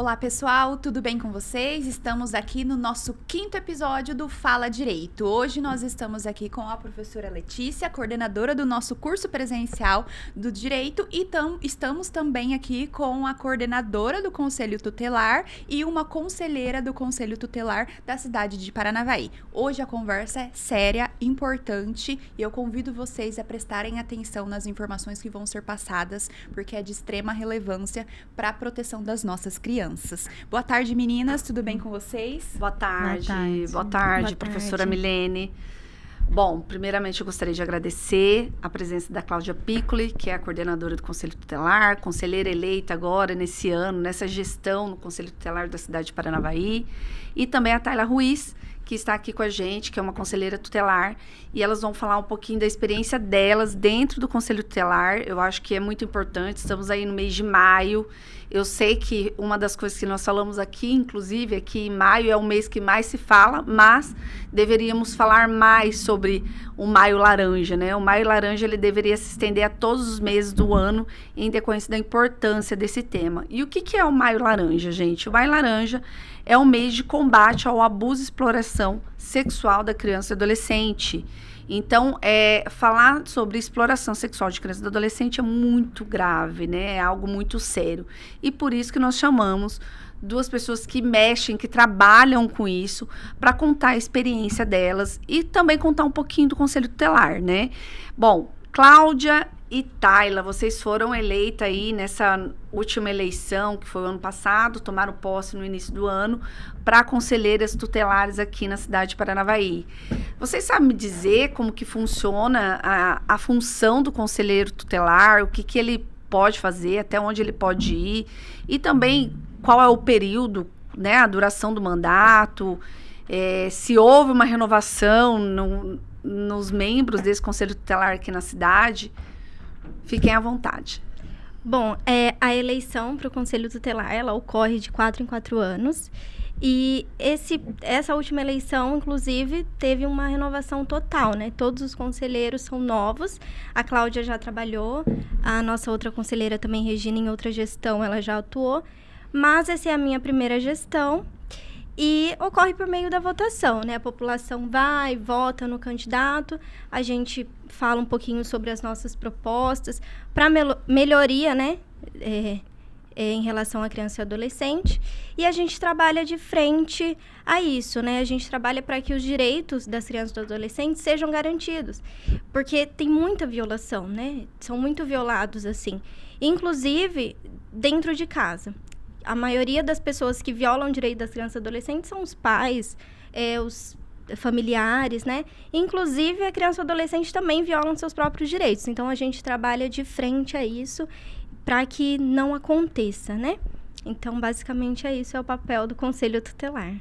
Olá, pessoal, tudo bem com vocês? Estamos aqui no nosso 5º episódio do Fala Direito. Hoje nós estamos aqui com a professora Letícia, coordenadora do nosso curso presencial do Direito, e estamos também aqui com a coordenadora do Conselho Tutelar e uma conselheira do Conselho Tutelar da cidade de Paranavaí. Hoje a conversa é séria, importante, e eu convido vocês a prestarem atenção nas informações que vão ser passadas, porque é de extrema relevância para a proteção das nossas crianças. Boa tarde, meninas, tudo bem com vocês? Boa tarde, professora Milene. Bom, primeiramente eu gostaria de agradecer a presença da Cláudia Piccoli, que é a coordenadora do Conselho Tutelar, conselheira eleita agora nesse ano, nessa gestão no Conselho Tutelar da cidade de Paranavaí, e também a Tayla Ruiz, que está aqui com a gente, que é uma conselheira tutelar, e elas vão falar um pouquinho da experiência delas dentro do Conselho Tutelar. Eu acho que é muito importante, estamos aí no mês de maio. Eu sei que uma das coisas que nós falamos aqui, inclusive, é que maio é o mês que mais se fala, mas deveríamos falar mais sobre o Maio Laranja, né? O Maio Laranja, ele deveria se estender a todos os meses do ano, em decorrência da importância desse tema. E o que é o Maio Laranja, gente? O Maio Laranja é um mês de combate ao abuso e exploração sexual da criança e adolescente. Então, falar sobre exploração sexual de criança e adolescente é muito grave, né? É algo muito sério. E por isso que nós chamamos duas pessoas que mexem, que trabalham com isso, para contar a experiência delas e também contar um pouquinho do Conselho Tutelar, né? Bom, Cláudia e Tayla, vocês foram eleitas aí nessa última eleição, que foi o ano passado, tomaram posse no início do ano, para conselheiras tutelares aqui na cidade de Paranavaí. Vocês sabem me dizer como que funciona a função do conselheiro tutelar, o que ele pode fazer, até onde ele pode ir, e também qual é o período, né, a duração do mandato, se houve uma renovação nos membros desse conselho tutelar aqui na cidade? Fiquem à vontade. Bom, a eleição para o Conselho Tutelar, ela ocorre de 4 em 4 anos. E essa última eleição, inclusive, teve uma renovação total, né? Todos os conselheiros são novos. A Cláudia já trabalhou, a nossa outra conselheira também, Regina, em outra gestão, ela já atuou. Mas essa é a minha primeira gestão. E ocorre por meio da votação, né? A população vai, vota no candidato, a gente fala um pouquinho sobre as nossas propostas para melhoria, né? Em relação à criança e adolescente. E a gente trabalha de frente a isso, né? A gente trabalha para que os direitos das crianças e dos adolescentes sejam garantidos. Porque tem muita violação, né? São muito violados, assim. Inclusive, dentro de casa. A maioria das pessoas que violam o direito das crianças e adolescentes são os pais, os familiares, né? Inclusive, a criança e o adolescente também violam seus próprios direitos. Então, a gente trabalha de frente a isso para que não aconteça, né? Então, basicamente, é o papel do Conselho Tutelar.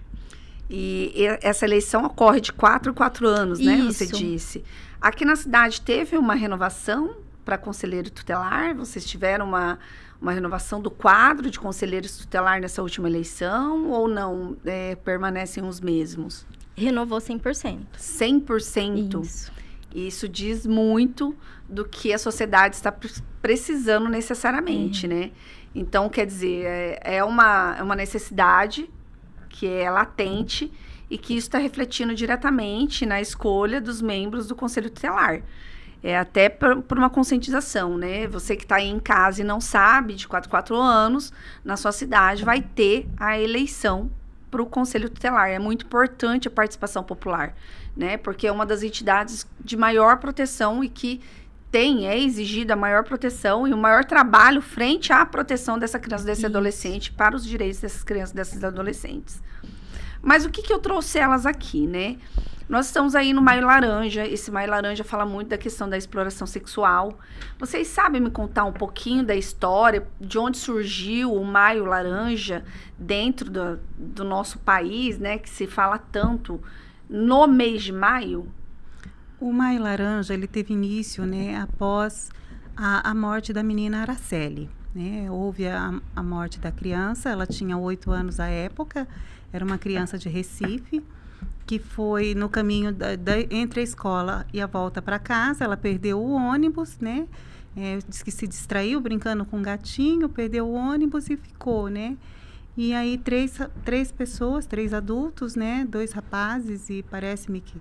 E essa eleição ocorre de 4 em 4 anos, né? Isso. Você disse. Aqui na cidade teve uma renovação para conselheiro tutelar? Vocês tiveram uma renovação do quadro de conselheiros tutelar nessa última eleição ou não? Permanecem os mesmos? Renovou 100%. 100%? Isso. Isso diz muito do que a sociedade está precisando necessariamente, né? Então, quer dizer, é uma necessidade que é latente e que isso está refletindo diretamente na escolha dos membros do Conselho Tutelar. Até por uma conscientização, né? Você que está aí em casa e não sabe, de 4 em 4 anos, na sua cidade vai ter a eleição para o Conselho Tutelar. É muito importante a participação popular, né? Porque é uma das entidades de maior proteção e que é exigida a maior proteção e o maior trabalho frente à proteção dessa criança, desse adolescente, para os direitos dessas crianças, desses adolescentes. Mas o que eu trouxe elas aqui, né? Nós estamos aí no Maio Laranja. Esse Maio Laranja fala muito da questão da exploração sexual. Vocês sabem me contar um pouquinho da história, de onde surgiu o Maio Laranja dentro do nosso país, né? Que se fala tanto no mês de maio? O Maio Laranja, ele teve início, né, após a morte da menina Araceli, né? Houve a morte da criança, ela tinha 8 anos à época, era uma criança de Recife, que foi no caminho entre a escola e a volta para casa. Ela perdeu o ônibus, né? Diz que se distraiu brincando com um gatinho, perdeu o ônibus e ficou, né? E aí, três pessoas, 3 adultos, né? 2 rapazes e parece-me que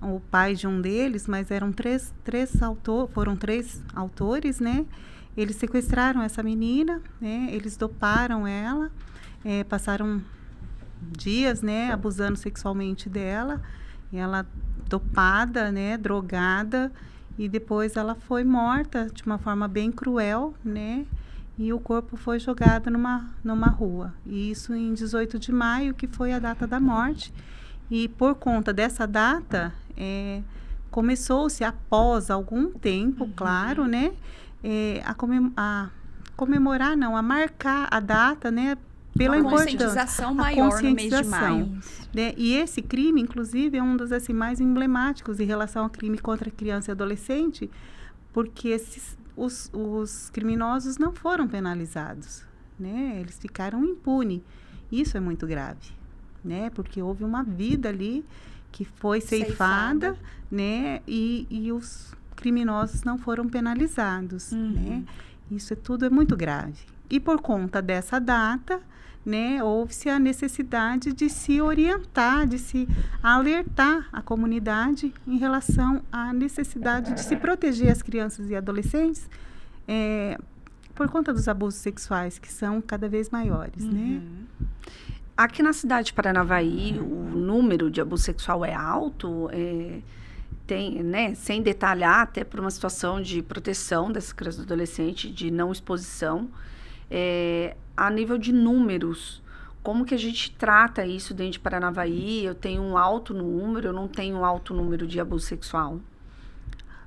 o pai de um deles, mas eram foram 3 autores, né? Eles sequestraram essa menina, né? Eles doparam ela, passaram dias, né? Abusando sexualmente dela. E ela dopada, né? Drogada. E depois ela foi morta de uma forma bem cruel, né? E o corpo foi jogado numa rua. E isso em 18 de maio, que foi a data da morte. E por conta dessa data, começou-se após algum tempo, claro, né? A marcar a data, né? Pela conscientização maior no mês de maio. Né? E esse crime, inclusive, é um dos assim, mais emblemáticos em relação ao crime contra criança e adolescente, porque os criminosos não foram penalizados, né? Eles ficaram impunes. Isso é muito grave, né? Porque houve uma vida ali que foi ceifada, né? E os criminosos não foram penalizados, né? Isso tudo é muito grave. E por conta dessa data, né, houve-se a necessidade de se orientar, de se alertar a comunidade em relação à necessidade de se proteger as crianças e adolescentes por conta dos abusos sexuais, que são cada vez maiores, né? Aqui na cidade de Paranavaí, o número de abuso sexual é alto, tem, né, sem detalhar, até por uma situação de proteção dessas crianças e adolescentes, de não exposição. A nível de números, como que a gente trata isso dentro de Paranavaí? Eu tenho um alto número, eu não tenho um alto número de abuso sexual?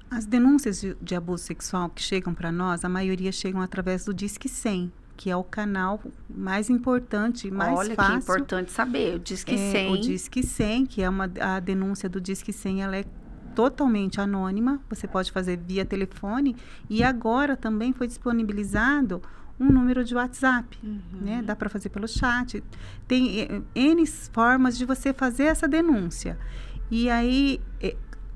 As denúncias de abuso sexual que chegam para nós, a maioria chegam através do Disque 100, que é o canal mais importante, mais fácil. Olha, que importante saber, o Disque 100. O Disque 100, que é a denúncia do Disque 100, ela é totalmente anônima, você pode fazer via telefone, e agora também foi disponibilizado um número de WhatsApp, né? Dá para fazer pelo chat. Tem N formas de você fazer essa denúncia. E aí,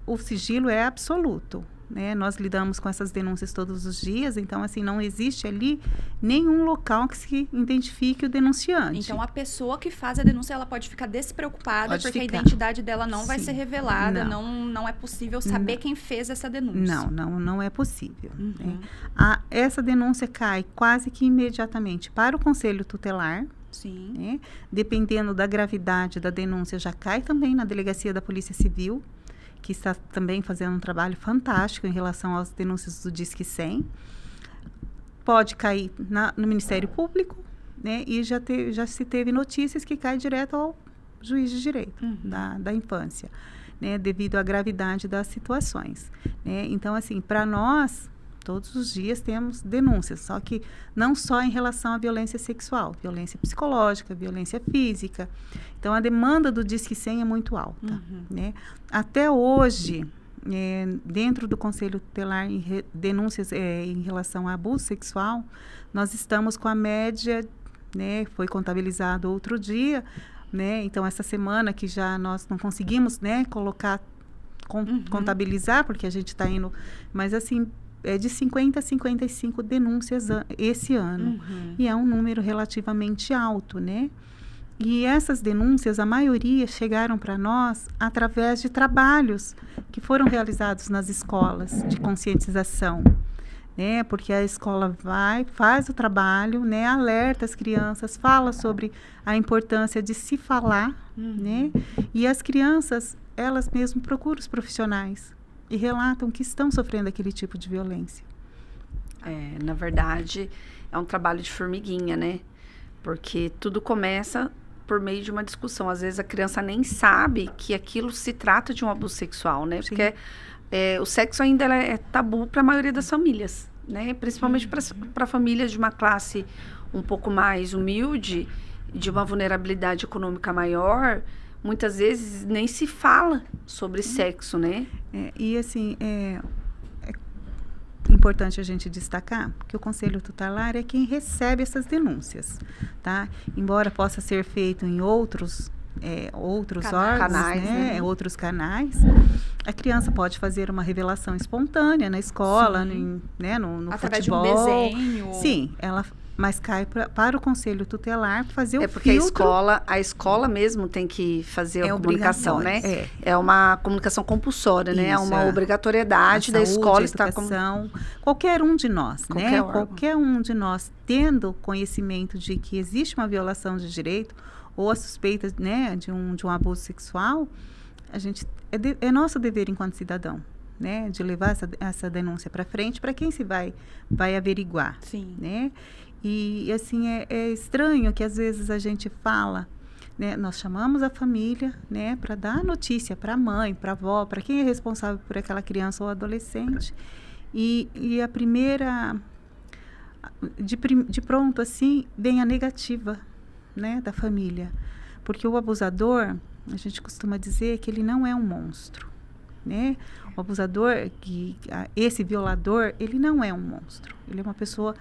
o sigilo é absoluto, né? Nós lidamos com essas denúncias todos os dias, então, assim, não existe ali nenhum local que se identifique o denunciante. Então, a pessoa que faz a denúncia, ela pode ficar despreocupada, porque a identidade dela não vai ser revelada, não é possível saber quem fez essa denúncia. Não é possível. Né? Essa denúncia cai quase que imediatamente para o Conselho Tutelar. Sim. Né? Dependendo da gravidade da denúncia, já cai também na Delegacia da Polícia Civil, que está também fazendo um trabalho fantástico em relação às denúncias do Disque 100. Pode cair no Ministério Público, né? E já se teve notícias que cai direto ao juiz de direito da infância, né? Devido à gravidade das situações, né? Então, assim, para nós, todos os dias temos denúncias, só que não só em relação à violência sexual, violência psicológica, violência física. Então, a demanda do Disque 100 é muito alta, né? Até hoje, dentro do Conselho Tutelar, denúncias em relação a abuso sexual, nós estamos com a média, né? Foi contabilizado outro dia, né? Então, essa semana que já nós não conseguimos, né, contabilizar, porque a gente está indo, mas assim, é de 50 a 55 denúncias esse ano. E é um número relativamente alto, né? E essas denúncias, a maioria, chegaram para nós através de trabalhos que foram realizados nas escolas de conscientização, né? Porque a escola faz o trabalho, né? Alerta as crianças, fala sobre a importância de se falar, né? E as crianças, elas mesmas procuram os profissionais e relatam que estão sofrendo aquele tipo de violência. Na verdade, é um trabalho de formiguinha, né? Porque tudo começa por meio de uma discussão. Às vezes a criança nem sabe que aquilo se trata de um abuso sexual, né? Porque o sexo ainda é tabu para a maioria das famílias, né? Principalmente para famílias de uma classe um pouco mais humilde, de uma vulnerabilidade econômica maior. Muitas vezes nem se fala sobre sexo, né? E assim, é importante a gente destacar que o Conselho Tutelar é quem recebe essas denúncias, tá? Embora possa ser feito em outros órgãos, né? Outros canais, a criança pode fazer uma revelação espontânea na escola, no através futebol. De um desenho. Sim, ela mas cai para o Conselho Tutelar fazer o filtro. É porque a escola mesmo tem que fazer a comunicação, né? É uma comunicação compulsória, né? É uma obrigatoriedade da escola estar com... Qualquer um de nós, né? Qualquer um de nós tendo conhecimento de que existe uma violação de direito ou a suspeita, né, de um abuso sexual, é nosso dever enquanto cidadão, né, de levar essa denúncia para frente para quem se vai averiguar. Sim. Né? E assim, é estranho que às vezes a gente fala, né, nós chamamos a família, né, para dar notícia para a mãe, para a avó, para quem é responsável por aquela criança ou adolescente, e a primeira, de pronto assim, vem a negativa, né, da família, porque o abusador, a gente costuma dizer que ele não é um monstro, né? O abusador, esse violador, ele não é um monstro, ele é uma pessoa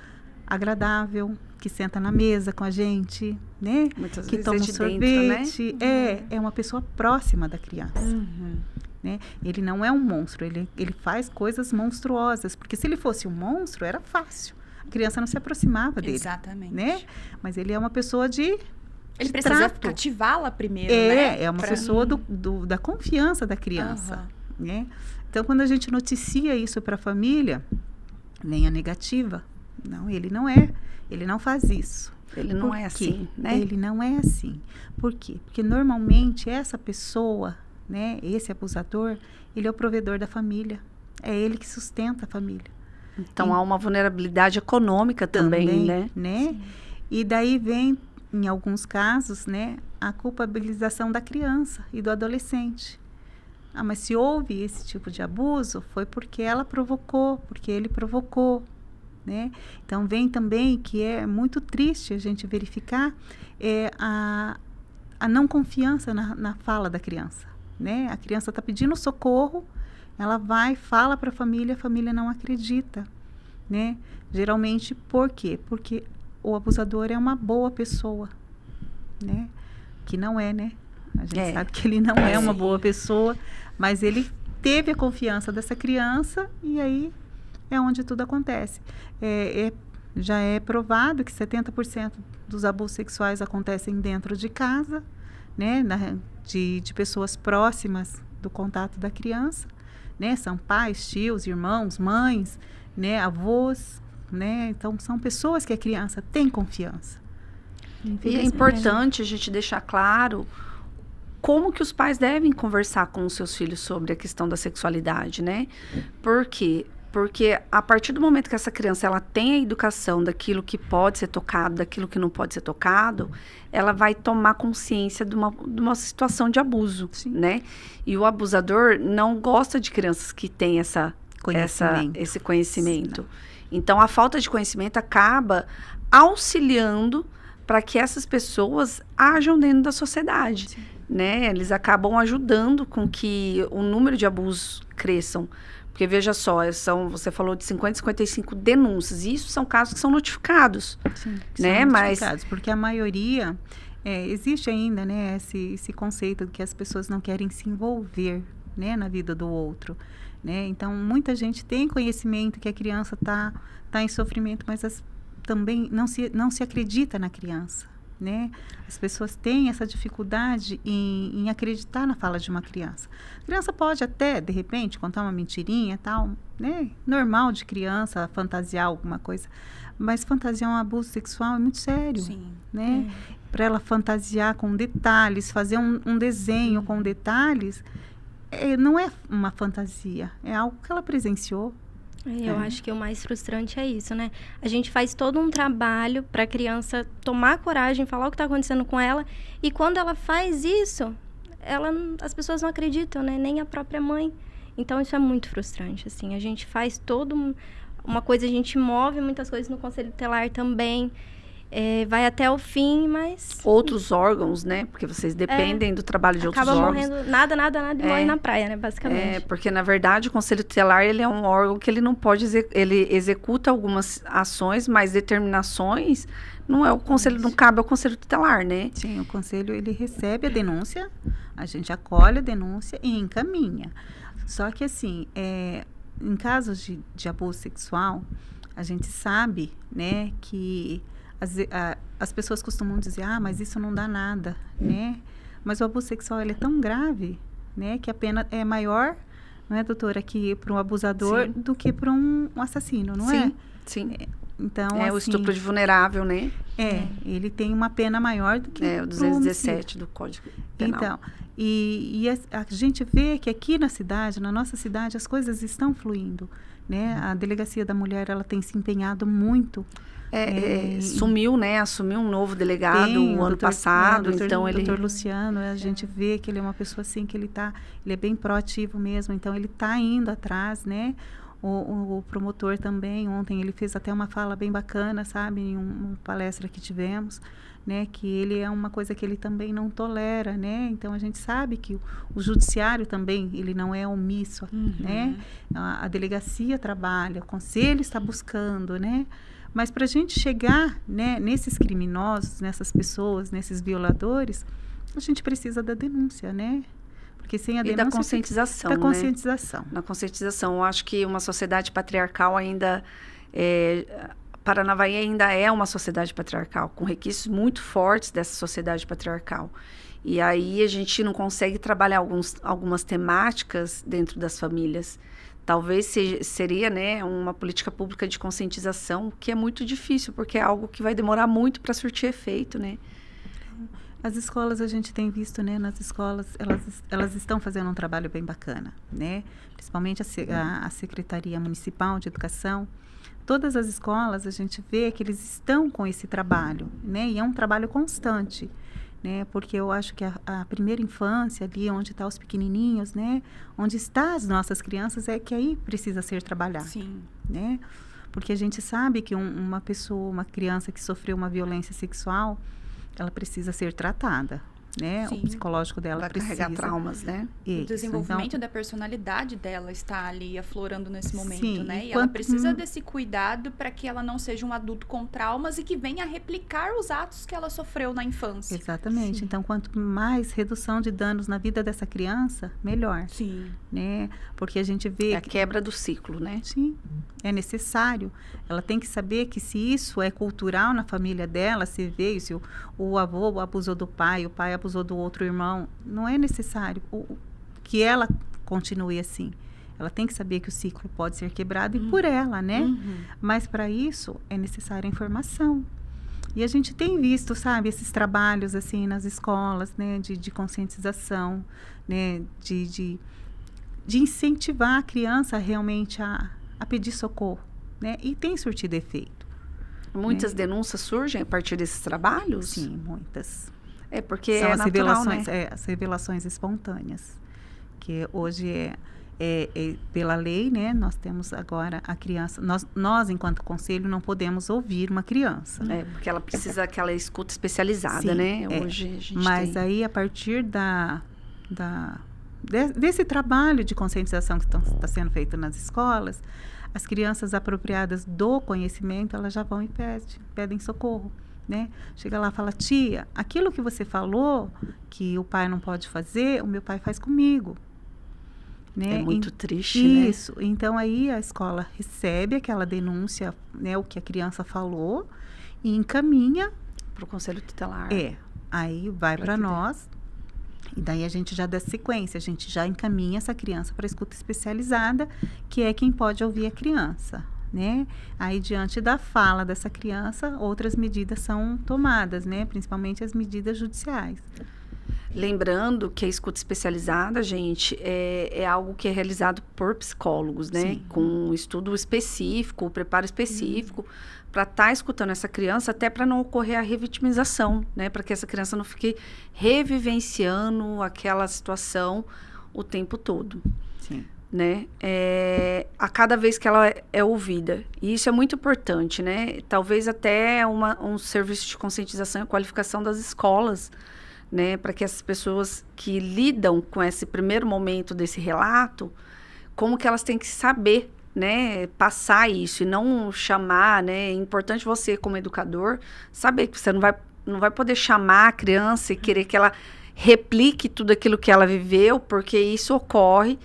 agradável, que senta na mesa com a gente, né? Muitas que vezes toma de sorvete, dentro, né? É uma pessoa próxima da criança. Né? Ele não é um monstro, ele faz coisas monstruosas, porque se ele fosse um monstro, era fácil. A criança não se aproximava dele. Exatamente. Né? Mas ele é uma pessoa ele precisa cativá-la primeiro, né? É uma pessoa da confiança da criança. Né? Então, quando a gente noticia isso para a família, vem a negativa. Não, ele não faz isso. Ele não é assim, né? Ele não é assim. Por quê? Porque normalmente essa pessoa, né, esse abusador, ele é o provedor da família. É ele que sustenta a família. Então há uma vulnerabilidade econômica também, né? E daí vem, em alguns casos, né, a culpabilização da criança e do adolescente. Mas se houve esse tipo de abuso, foi porque ela provocou, porque ele provocou. Né? Então vem também que é muito triste a gente verificar a não confiança na fala da criança, né? A criança está pedindo socorro, ela fala para a família não acredita, né? Geralmente por quê? Porque o abusador é uma boa pessoa, né? Que não é, né? A gente sabe que ele não é uma boa pessoa, mas ele teve a confiança dessa criança e aí é onde tudo acontece. Já é provado que 70% dos abusos sexuais acontecem dentro de casa, né, de pessoas próximas do contato da criança, né, são pais, tios, irmãos, mães, né, avós, né, então são pessoas que a criança tem confiança. E é importante a gente deixar claro como que os pais devem conversar com os seus filhos sobre a questão da sexualidade, né? Por quê? Porque a partir do momento que essa criança ela tem a educação daquilo que pode ser tocado, daquilo que não pode ser tocado, ela vai tomar consciência de uma situação de abuso, né? E o abusador não gosta de crianças que têm esse conhecimento. Sim. Então, a falta de conhecimento acaba auxiliando para que essas pessoas ajam dentro da sociedade. Sim. Né? Eles acabam ajudando com que o número de abusos cresçam. Porque, veja só, você falou de 50, 55 denúncias. E isso são casos que são notificados. Sim, né? São notificados, porque a maioria... existe ainda, né, esse conceito de que as pessoas não querem se envolver, né, na vida do outro. Né? Então, muita gente tem conhecimento que a criança tá em sofrimento, mas também não se acredita na criança. Né? As pessoas têm essa dificuldade em acreditar na fala de uma criança. A criança pode até, de repente, contar uma mentirinha, tal, né? Normal de criança, fantasiar alguma coisa. Mas fantasiar um abuso sexual é muito sério. Sim. Né? Para ela fantasiar com detalhes, fazer um desenho com detalhes, não é uma fantasia, é algo que ela presenciou. Eu acho que o mais frustrante é isso, né? A gente faz todo um trabalho para a criança tomar coragem, falar o que está acontecendo com ela. E quando ela faz isso, as pessoas não acreditam, né? Nem a própria mãe. Então, isso é muito frustrante, assim. A gente faz uma coisa, a gente move muitas coisas no Conselho Tutelar também. Vai até o fim, mas... Outros órgãos, né? Porque vocês dependem do trabalho de outros órgãos. Acaba morrendo nada e morre na praia, né? Basicamente. Porque, na verdade, o Conselho Tutelar, ele é um órgão que ele não pode... Ele executa algumas ações, mas determinações... Não cabe ao Conselho Tutelar, né? Sim, o Conselho, ele recebe a denúncia, a gente acolhe a denúncia e encaminha. Só que, assim, em casos de abuso sexual, a gente sabe, né, que as pessoas costumam dizer, mas isso não dá nada, né? Mas o abuso sexual, ele é tão grave, né? Que a pena é maior, não é, doutora, que para um abusador do que para um assassino, não é? Sim. Então, o estupro de vulnerável, né? Ele tem uma pena maior do que o 217 do Código Penal. Então, e a gente vê que aqui na cidade, na nossa cidade, as coisas estão fluindo, né? A Delegacia da Mulher, ela tem se empenhado muito. Sumiu, né? Assumiu um novo delegado o ano passado, então ele... Doutor Luciano, a gente vê que ele é uma pessoa assim, que ele é bem proativo mesmo, então ele está indo atrás, né? O promotor também, ontem ele fez até uma fala bem bacana, sabe, em uma palestra que tivemos, né, que ele é uma coisa que ele também não tolera, né, então a gente sabe que o judiciário também, ele não é omisso, né, a delegacia trabalha, o conselho está buscando, né, mas para a gente chegar, né, nesses criminosos, nessas pessoas, nesses violadores, a gente precisa da denúncia, né. Porque sem a denúncia... E da conscientização, da conscientização. Na conscientização. Eu acho que uma sociedade patriarcal ainda... Paranavaí ainda é uma sociedade patriarcal, com requisitos muito fortes dessa sociedade patriarcal. E aí a gente não consegue trabalhar algumas temáticas dentro das famílias. Talvez seria, né, uma política pública de conscientização, que é muito difícil, porque é algo que vai demorar muito para surtir efeito, né? As escolas, a gente tem visto, né, nas escolas, elas estão fazendo um trabalho bem bacana, né? Principalmente a Secretaria Municipal de Educação. Todas as escolas, a gente vê que eles estão com esse trabalho, né? E é um trabalho constante, né? Porque eu acho que a primeira infância, ali onde estão os pequenininhos, né? Onde estão as nossas crianças, é que aí precisa ser trabalhado, né? Porque a gente sabe que uma criança que sofreu uma violência sexual, ela precisa ser tratada, né? O psicológico dela precisa carregar traumas, né? O desenvolvimento da personalidade dela está ali aflorando nesse momento, né? E ela precisa desse cuidado para que ela não seja um adulto com traumas e que venha a replicar os atos que ela sofreu na infância. Exatamente. Sim. Então, quanto mais redução de danos na vida dessa criança, melhor. Sim. Né? Porque a gente vê... É a quebra do ciclo, né? Sim. É necessário. Ela tem que saber que se isso é cultural na família dela, se veio, se o avô abusou do pai, o pai abusou do outro irmão, não é necessário que ela continue assim. Ela tem que saber que o ciclo pode ser quebrado e por ela, né? Mas para isso é necessária informação. E a gente tem visto, sabe, esses trabalhos assim nas escolas, né, de conscientização, né, de incentivar a criança realmente a pedir socorro, né? E tem surtido efeito. Muitas denúncias surgem a partir desses trabalhos? Sim, muitas. É porque são é as natural, revelações, né? as revelações espontâneas, que hoje é pela lei, né? Nós temos agora a criança, nós enquanto conselho não podemos ouvir uma criança. Porque ela precisa daquela escuta especializada, sim, né? Hoje a gente mas aí a partir desse trabalho de conscientização que está sendo feito nas escolas, as crianças apropriadas do conhecimento, elas já vão e pedem socorro, né? Chega lá e fala, tia, aquilo que você falou que o pai não pode fazer, o meu pai faz comigo. Né? É muito triste, né? Isso. Então, aí a escola recebe aquela denúncia, né, o que a criança falou, e encaminha para o conselho tutelar. Aí vai para nós, e daí a gente já dá sequência, a gente já encaminha essa criança para escuta especializada, que é quem pode ouvir a criança, né? Aí, diante da fala dessa criança, outras medidas são tomadas, né? Principalmente as medidas judiciais. Lembrando que a escuta especializada, gente, é algo que é realizado por psicólogos, né? Sim. Com um estudo específico, um preparo específico, para estar escutando essa criança, até para não ocorrer a revitimização, né? Para que essa criança não fique revivenciando aquela situação o tempo todo. Sim. Né? A cada vez que ela é ouvida. E isso é muito importante, né? Talvez até um serviço de conscientização e qualificação das escolas, né? Para que essas pessoas que lidam com esse primeiro momento desse relato, como que elas têm que saber, né? Passar isso e não chamar, né? É importante você, como educador, saber que você não vai poder chamar a criança e querer que ela replique tudo aquilo que ela viveu, porque isso ocorre.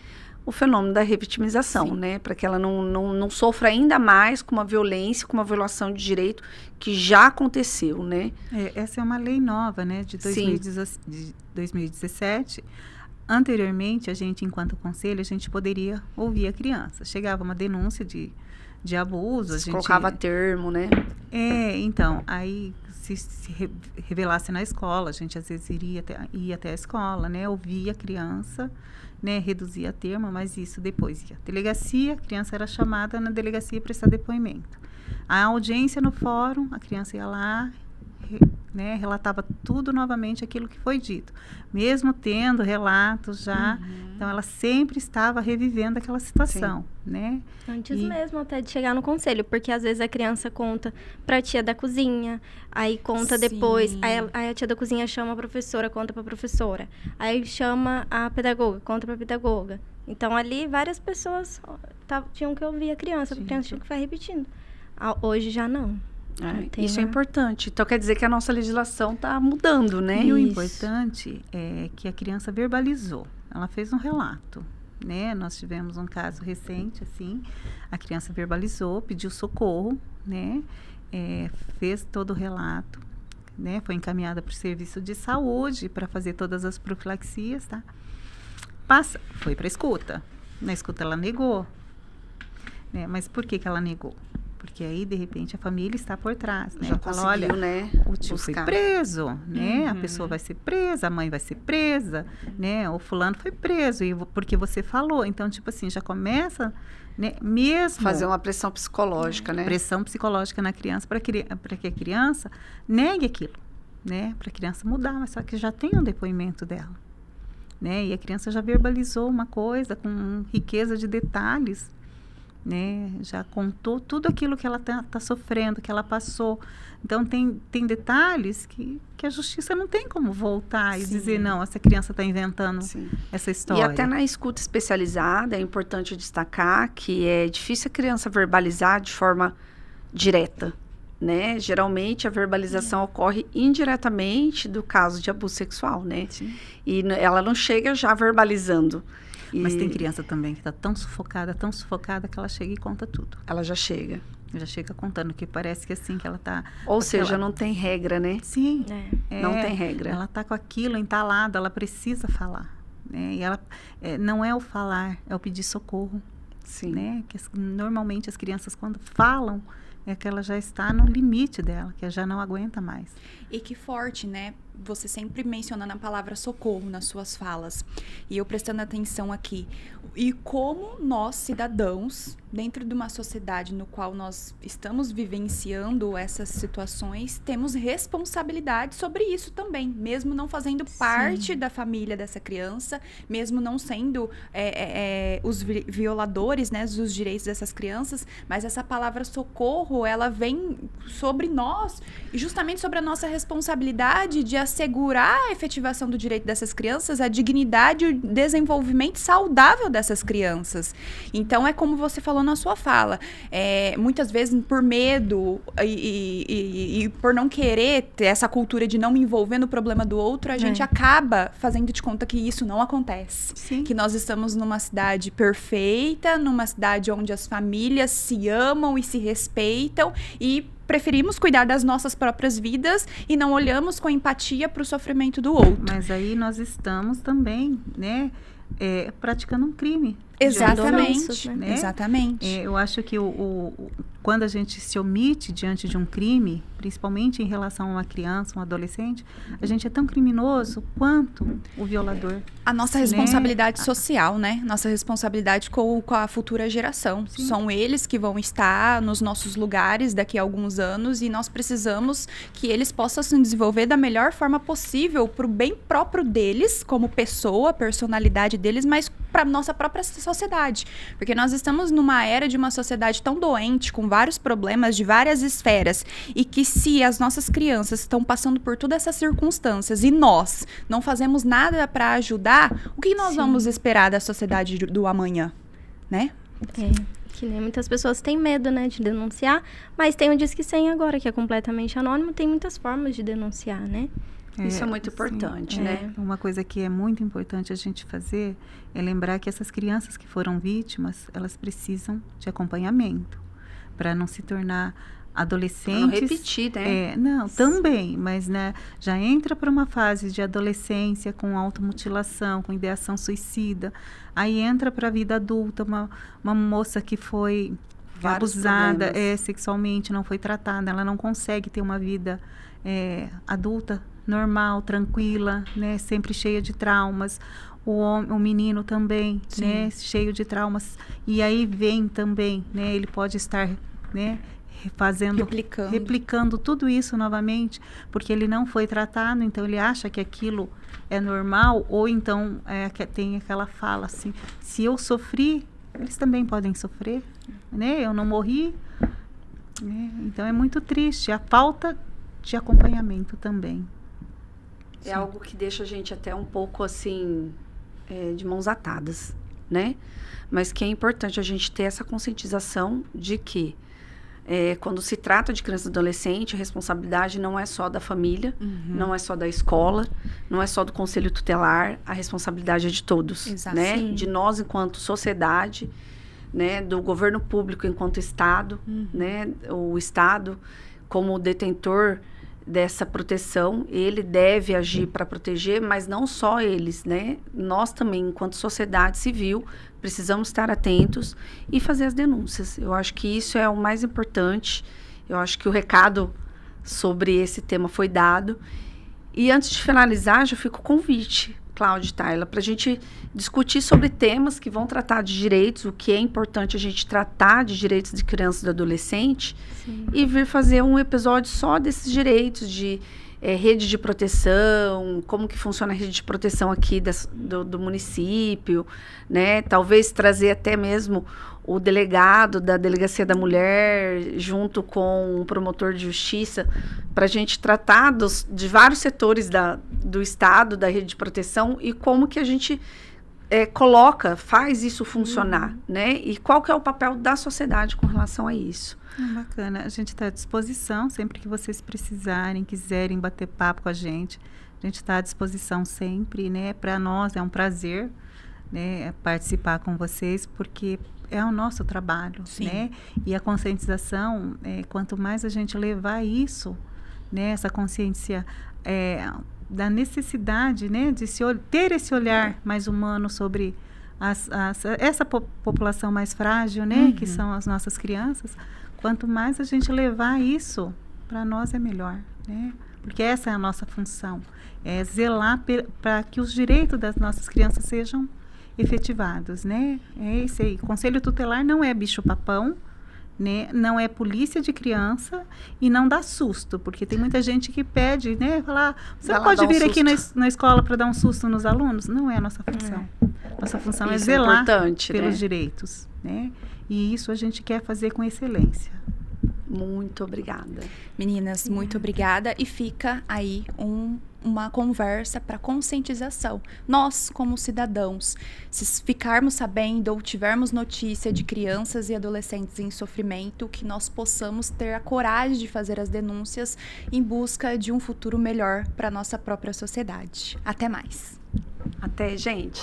o fenômeno da revitimização, né? Para que ela não sofra ainda mais com uma violência, com uma violação de direito que já aconteceu, né? Essa é uma lei nova, né? De 2017. Anteriormente, a gente, enquanto conselho, a gente poderia ouvir a criança. Chegava uma denúncia de abuso. Você colocava termo, né? Então, aí se revelasse na escola, a gente às vezes ia até a escola, né? Ouvia a criança, né? Reduzia a termo, mas isso depois ia à delegacia, a criança era chamada na delegacia para prestar depoimento. A audiência no fórum, a criança ia lá, né, relatava tudo novamente aquilo que foi dito, mesmo tendo relatos já. Então ela sempre estava revivendo aquela situação, né? Antes mesmo até de chegar no conselho, porque às vezes a criança conta para a tia da cozinha, aí conta depois, aí a tia da cozinha chama a professora, conta para a professora, aí chama a pedagoga, conta para a pedagoga. Então ali várias pessoas tinham que ouvir a criança tinha que ficar repetindo. Hoje já não. Isso é importante. Então, quer dizer que a nossa legislação está mudando, né? E o importante é que a criança verbalizou. Ela fez um relato, né? Nós tivemos um caso recente, assim. A criança verbalizou, pediu socorro, né? Fez todo o relato, né? Foi encaminhada para o serviço de saúde para fazer todas as profilaxias, tá? Foi para a escuta. Na escuta ela negou, né? Mas por que ela negou? Porque aí, de repente, a família está por trás, né? Já conseguiu, olha, né? O tio foi preso, né? A pessoa vai ser presa, a mãe vai ser presa, né? O fulano foi preso, porque você falou. Então, tipo assim, já começa, né? Mesmo... fazer uma pressão psicológica, né? Pressão psicológica na criança, para que a criança negue aquilo, né? Para a criança mudar, mas só que já tem um depoimento dela, né? E a criança já verbalizou uma coisa com riqueza de detalhes, né? Já contou tudo aquilo que ela tá sofrendo, que ela passou. Então, tem detalhes que a justiça não tem como voltar e dizer, não, essa criança está inventando essa história. E até na escuta especializada, é importante destacar que é difícil a criança verbalizar de forma direta, né? Geralmente, a verbalização ocorre indiretamente do caso de abuso sexual, né? Sim. E ela não chega já verbalizando. Mas tem criança também que está tão sufocada que ela chega e conta tudo. Ela já chega. Já chega contando, que parece que assim que ela está... Ou seja, não tem regra, né? Sim. Não tem regra. Ela está com aquilo entalado, ela precisa falar, né? E ela, não é o falar, é o pedir socorro. Sim. Né? Que normalmente as crianças, quando falam, é que ela já está no limite dela, que ela já não aguenta mais. E que forte, né? Você sempre mencionando a palavra socorro nas suas falas. E eu prestando atenção aqui. E como nós, cidadãos, dentro de uma sociedade no qual nós estamos vivenciando essas situações, temos responsabilidade sobre isso também. Mesmo não fazendo parte da família dessa criança, mesmo não sendo os violadores, né, dos direitos dessas crianças, mas essa palavra socorro, ela vem sobre nós, e justamente sobre a nossa responsabilidade de assegurar a efetivação do direito dessas crianças, a dignidade e o desenvolvimento saudável dessas crianças. Então, é como você falou na sua fala, muitas vezes por medo e por não querer ter essa cultura de não me envolver no problema do outro, a gente acaba fazendo de conta que isso não acontece. Sim. Que nós estamos numa cidade perfeita, numa cidade onde as famílias se amam e se respeitam e preferimos cuidar das nossas próprias vidas e não olhamos com empatia para o sofrimento do outro. Mas aí nós estamos também, né, praticando um crime. Exatamente. Né? Exatamente. Eu acho que quando a gente se omite diante de um crime, principalmente em relação a uma criança, um adolescente, a gente é tão criminoso quanto o violador. A nossa responsabilidade social, né? Nossa responsabilidade com a futura geração. Sim. São eles que vão estar nos nossos lugares daqui a alguns anos e nós precisamos que eles possam se desenvolver da melhor forma possível para o bem próprio deles, como pessoa, personalidade deles, mas para nossa própria sociedade. Porque nós estamos numa era de uma sociedade tão doente, com vários problemas de várias esferas, e que se as nossas crianças estão passando por todas essas circunstâncias e nós não fazemos nada para ajudar, o que nós vamos esperar da sociedade do amanhã, né? Que nem muitas pessoas têm medo, né, de denunciar, mas tem o Disque 100 agora, que é completamente anônimo, tem muitas formas de denunciar, né? Isso é muito importante, né? Uma coisa que é muito importante a gente fazer é lembrar que essas crianças que foram vítimas, elas precisam de acompanhamento para não se tornar adolescentes. Não repetir, né? Também, mas né, já entra para uma fase de adolescência com automutilação, com ideação suicida. Aí entra para a vida adulta, uma moça que foi abusada sexualmente, não foi tratada, ela não consegue ter uma vida adulta normal, tranquila, né, sempre cheia de traumas. O menino também, né, cheio de traumas. E aí vem também, né, ele pode estar, né, replicando tudo isso novamente, porque ele não foi tratado, então ele acha que aquilo é normal, ou então tem aquela fala assim, se eu sofri, eles também podem sofrer, né? Eu não morri, né? Então é muito triste a falta de acompanhamento também. É algo que deixa a gente até um pouco assim, de mãos atadas, né? Mas que é importante a gente ter essa conscientização de que quando se trata de criança e adolescente, a responsabilidade não é só da família, não é só da escola, não é só do conselho tutelar, a responsabilidade é de todos, né? De nós enquanto sociedade, né? Do governo público enquanto Estado, né? O Estado como detentor dessa proteção, ele deve agir para proteger, mas não só eles, né? Nós também, enquanto sociedade civil, precisamos estar atentos e fazer as denúncias. Eu acho que isso é o mais importante. Eu acho que o recado sobre esse tema foi dado. E antes de finalizar, já fica o convite, Cláudia e Tayla, para a gente discutir sobre temas que vão tratar de direitos, o que é importante a gente tratar de direitos de criança e de adolescente, e vir fazer um episódio só desses direitos, de rede de proteção, como que funciona a rede de proteção aqui do município, né? Talvez trazer até mesmo o delegado da Delegacia da Mulher, junto com o promotor de justiça, para a gente tratar de vários setores do Estado, da rede de proteção, e como que a gente faz isso funcionar, né? E qual que é o papel da sociedade com relação a isso. Bacana. A gente está à disposição, sempre que vocês precisarem, quiserem bater papo com a gente está à disposição sempre, né? Para nós é um prazer, né, participar com vocês, porque é o nosso trabalho, né? E a conscientização, quanto mais a gente levar isso, né, essa consciência da necessidade, né, de ter esse olhar mais humano sobre essa população mais frágil, né, que são as nossas crianças, quanto mais a gente levar isso, para nós é melhor, né? Porque essa é a nossa função, é zelar para que os direitos das nossas crianças sejam efetivados, né? É isso aí. Conselho tutelar não é bicho-papão, né? Não é polícia de criança e não dá susto, porque tem muita gente que pede, né? Falar, você pode vir aqui na escola para dar um susto nos alunos? Não é a nossa função. Nossa função é zelar pelos direitos, né? E isso a gente quer fazer com excelência. Muito obrigada. Meninas, muito obrigada. E fica aí uma conversa para conscientização. Nós, como cidadãos, se ficarmos sabendo ou tivermos notícia de crianças e adolescentes em sofrimento, que nós possamos ter a coragem de fazer as denúncias em busca de um futuro melhor para a nossa própria sociedade. Até mais. Até, gente.